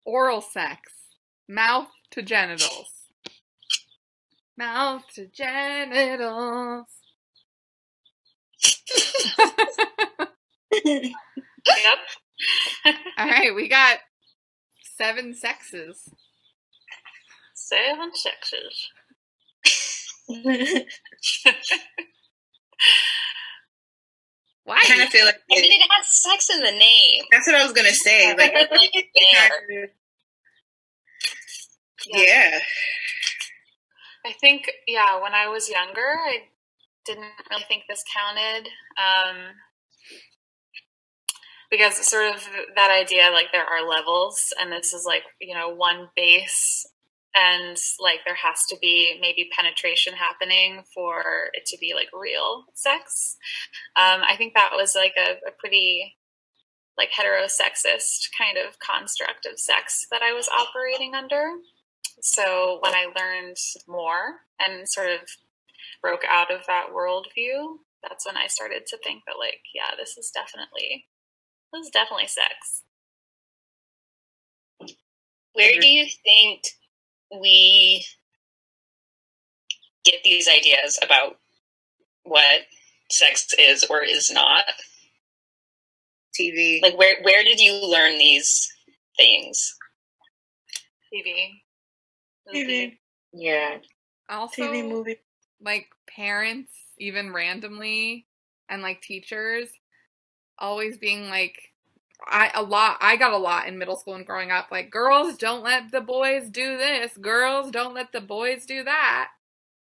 Oral sex. Mouth to genitals. Mouth to genitals. Yep. All right, we got 7 sexes. 7 sexes. Why? I kind of feel like I mean, it has sex in the name. that's what I was gonna say. Like, yeah. I think, when I was younger, I didn't really think this counted. Because sort of that idea, like, there are levels, and this is like, one base, and like there has to be maybe penetration happening for it to be like real sex. I think that was like a pretty like heterosexist kind of construct of sex that I was operating under. So when I learned more and sort of broke out of that worldview, that's when I started to think that, like, yeah, this is definitely sex. Where do you think we get these ideas about what sex is or is not? TV. Like, where did you learn these things? TV. Yeah. Also, TV, movie. like parents, even randomly, and like teachers, always being like, I got a lot in middle school and growing up, like, girls don't let the boys do this, girls don't let the boys do that.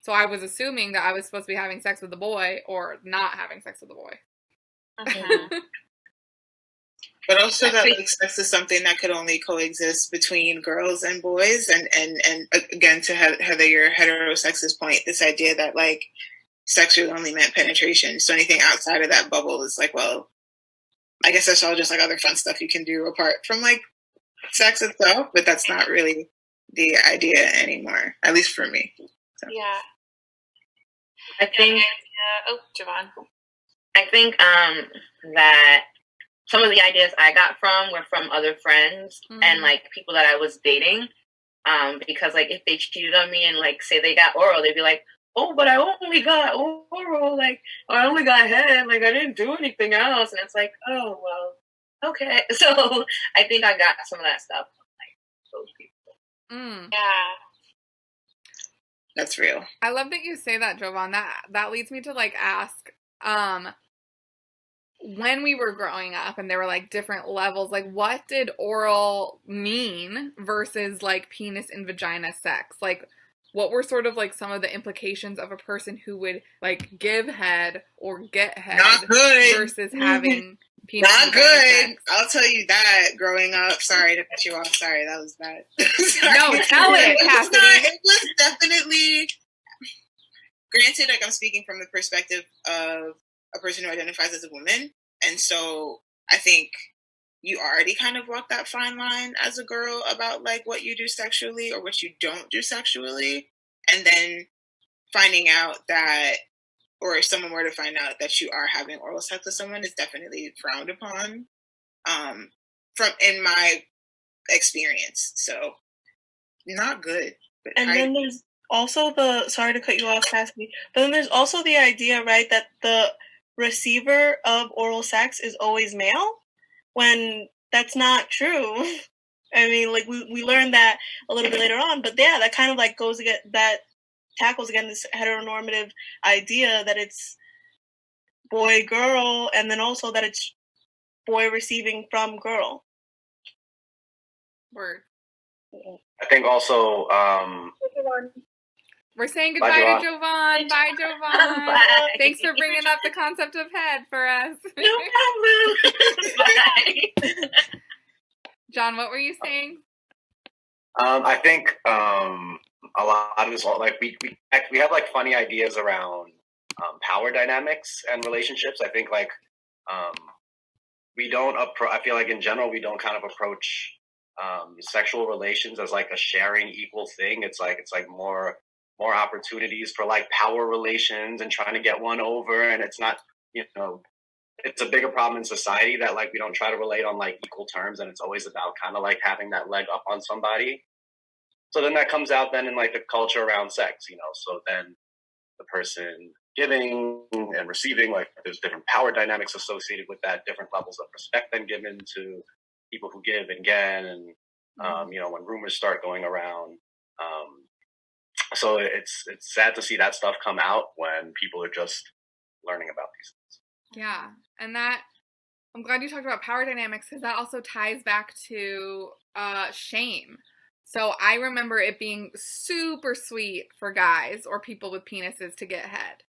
So I was assuming that I was supposed to be having sex with the boy or not having sex with the boy. Mm-hmm. But also that like sex is something that could only coexist between girls and boys, and again, to Heather, your heterosexist point, this idea that like sex really only meant penetration. So anything outside of that bubble is like, well, I guess that's all just like other fun stuff you can do apart from like sex itself, but that's not really the idea anymore, at least for me. So. Yeah. I think. Oh, Javon. I think that some of the ideas I got were from other friends and like people that I was dating. Because like if they cheated on me and like say they got oral, they'd be like, "Oh, but I only got oral, like, or I only got head, like I didn't do anything else." And it's like, oh well, okay. So I think I got some of that stuff from like those people. Yeah. That's real. I love that you say that, Jovan. That leads me to like ask, when we were growing up and there were like different levels, like what did oral mean versus like penis and vagina sex? Like what were sort of like some of the implications of a person who would like give head or get head Not good. versus having penis Not and vagina good. sex? I'll tell you that growing up. Sorry to cut you off. Sorry, that was bad. No, tell it, Cassidy. It was definitely, granted, like I'm speaking from the perspective of a person who identifies as a woman. And so I think you already kind of walk that fine line as a girl about like what you do sexually or what you don't do sexually. And then finding out that, or if someone were to find out that you are having oral sex with someone, is definitely frowned upon from in my experience. So not good. But and then there's also sorry to cut you off, Cassidy, but then there's also the idea, right, that the receiver of oral sex is always male, when that's not true. I mean, like we learned that a little bit later on, but yeah, that kind of like goes again, that tackles again this heteronormative idea that it's boy girl, and then also that it's boy receiving from girl. Word. I think also we're saying goodbye to Jovan. Bye, Jovan. Bye. Thanks for bringing up the concept of head for us. No problem. Bye. John, what were you saying? I think a lot of this, like we have like funny ideas around power dynamics and relationships. I think like we don't I feel like in general we don't kind of approach sexual relations as like a sharing equal thing. It's like more opportunities for like power relations and trying to get one over, and it's not, it's a bigger problem in society that like we don't try to relate on like equal terms, and it's always about kind of like having that leg up on somebody. So then that comes out then in like the culture around sex, you know. So then the person giving and receiving, like there's different power dynamics associated with that, different levels of respect then given to people who give and get, and you know, when rumors start going around. So it's sad to see that stuff come out when people are just learning about these things. Yeah, and that, I'm glad you talked about power dynamics, because that also ties back to shame. So I remember it being super sweet for guys or people with penises to get head.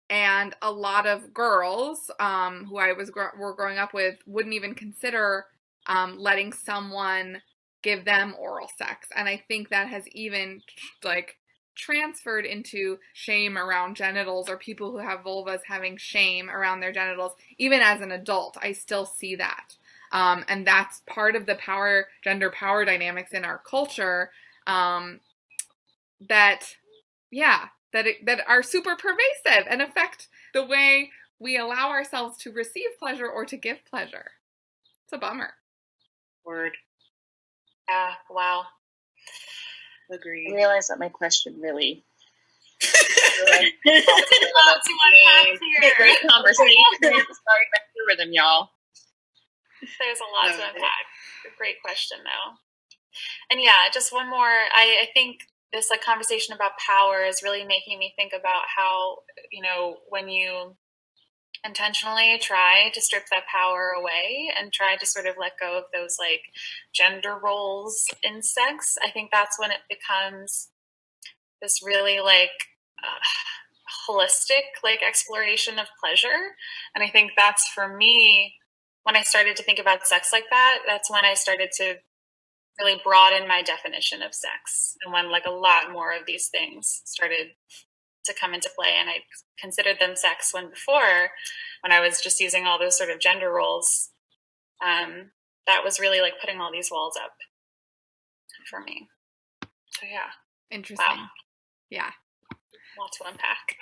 And a lot of girls who I were growing up with wouldn't even consider letting someone give them oral sex. And I think that has even like transferred into shame around genitals, or people who have vulvas having shame around their genitals. Even as an adult, I still see that. And that's part of the gender power dynamics in our culture that are super pervasive and affect the way we allow ourselves to receive pleasure or to give pleasure. It's a bummer. Word. Yeah, wow. Agreed. I realize that my question really Lots to unpack here. great conversation. Sorry, back to rhythm, y'all. There's a lot to unpack. Great question, though. And yeah, just one more. I think this like conversation about power is really making me think about how, you know, when you intentionally try to strip that power away and try to sort of let go of those like gender roles in sex, I think that's when it becomes this really like holistic like exploration of pleasure. And I think that's, for me, when I started to think about sex like that, that's when I started to really broaden my definition of sex, and when like a lot more of these things started to come into play. And I considered them sex when I was just using all those sort of gender roles. That was really like putting all these walls up for me. So yeah. Interesting. Wow. Yeah. Lot to unpack.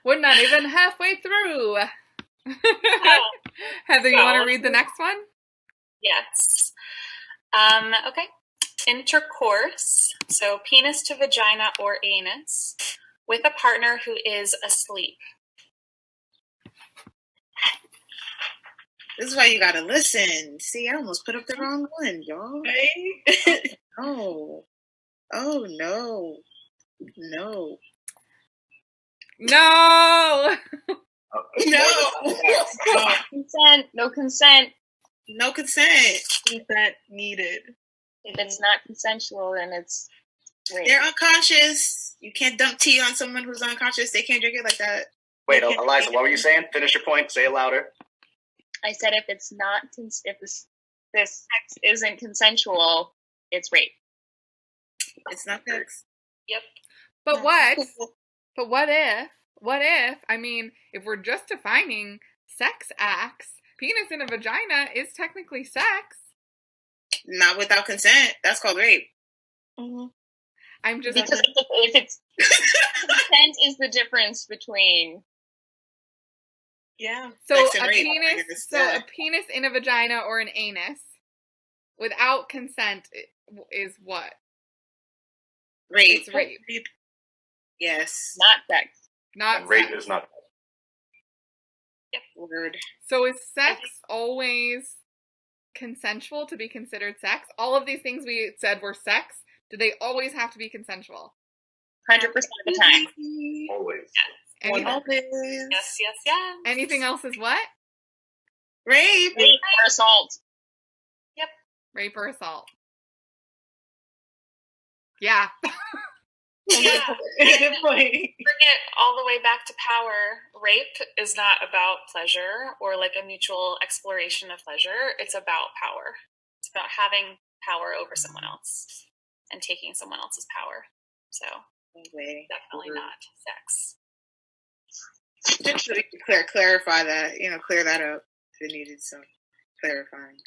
We're not even halfway through. Heather, you want to read the next one? Yes. Okay. Intercourse, so penis to vagina or anus, with a partner who is asleep. This is why you gotta listen. See, I almost put up the wrong one, y'all. Right? Oh. Oh, no. No. No! No. Consent. No consent. No consent. Consent needed. If it's not consensual, then it's rape. They're unconscious. You can't dump tea on someone who's unconscious. They can't drink it like that. Wait, Eliza, what were you saying? Finish your point. Say it louder. I said if it's not, if this sex isn't consensual, it's rape. It's not sex. Yep. But what if, I mean, if we're just defining sex acts, penis in a vagina is technically sex. Not without consent. That's called rape. Mm-hmm. I'm just... Because if it's... consent is the difference between... Yeah. So Sex and a rape, penis, a penis in a vagina or an anus without consent is what? Rape. It's rape. Yes. Not sex. Not And rape sex. is not. Yep. Word. So is sex always consensual to be considered sex? All of these things we said were sex, do they always have to be consensual? 100% of the time. Always. Anything, Yes. anything else is what? Rape. Rape or assault. Rape or assault. Yeah. Yeah. Good point. Bring it all the way back to power. Rape is not about pleasure or like a mutual exploration of pleasure. It's about power. It's about having power over someone else and taking someone else's power. So definitely not sex. Just so we can clarify that, clear that up if it needed some clarifying.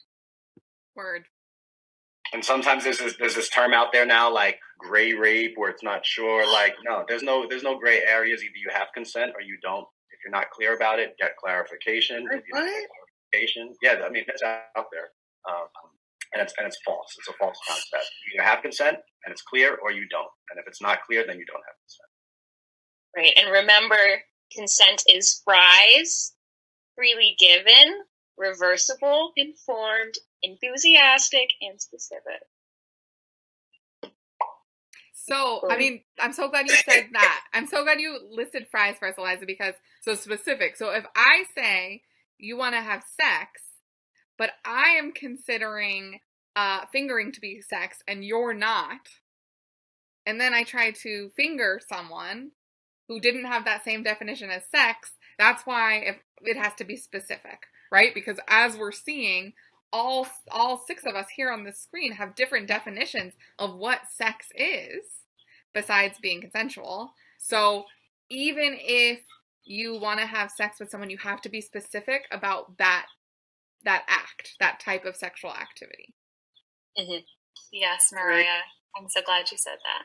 Word. And sometimes there's this term out there now, like gray rape, where it's not sure. Like, no, there's no gray areas. Either you have consent or you don't. If you're not clear about it, get clarification. If you don't get clarification, yeah, I mean, that's out there. And it's false. It's a false concept. You either have consent and it's clear, or you don't. And if it's not clear, then you don't have consent. Right. And remember, consent is FRIES, freely given, reversible, informed, enthusiastic, and specific. So, I mean, I'm so glad you said that. I'm so glad you listed FRIES for us, Eliza, because so specific. So if I say you want to have sex, but I am considering fingering to be sex and you're not, and then I try to finger someone who didn't have that same definition as sex, that's why it has to be specific, right? Because as we're seeing, all 6 of us here on the screen have different definitions of what sex is, besides being consensual. So even if you want to have sex with someone, you have to be specific about that act, that type of sexual activity. Mm-hmm. Yes, Mariah. I'm so glad you said that.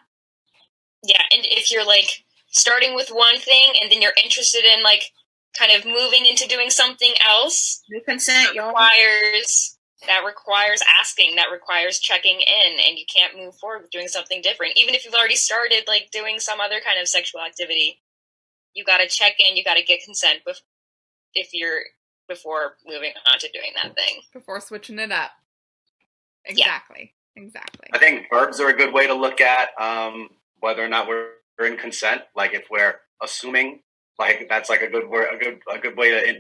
Yeah, and if you're like starting with one thing and then you're interested in like kind of moving into doing something else, new consent, y'all. That requires asking, that requires checking in, and you can't move forward with doing something different. Even if you've already started like doing some other kind of sexual activity, you got to check in, you got to get consent before moving on to doing that thing. Before switching it up. Exactly. Yeah. Exactly. I think verbs are a good way to look at whether or not we're in consent. Like if we're assuming, like that's like a good way to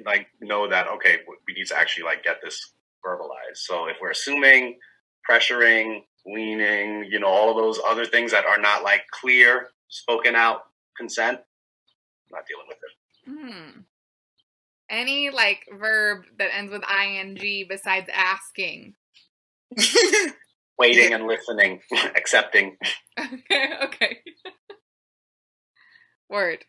like know that, okay, we need to actually like get this verbalized. So if we're assuming, pressuring, leaning, you know, all of those other things that are not like clear, spoken out consent, I'm not dealing with it. Any like verb that ends with ing besides asking? Waiting and listening, accepting. Okay. Word.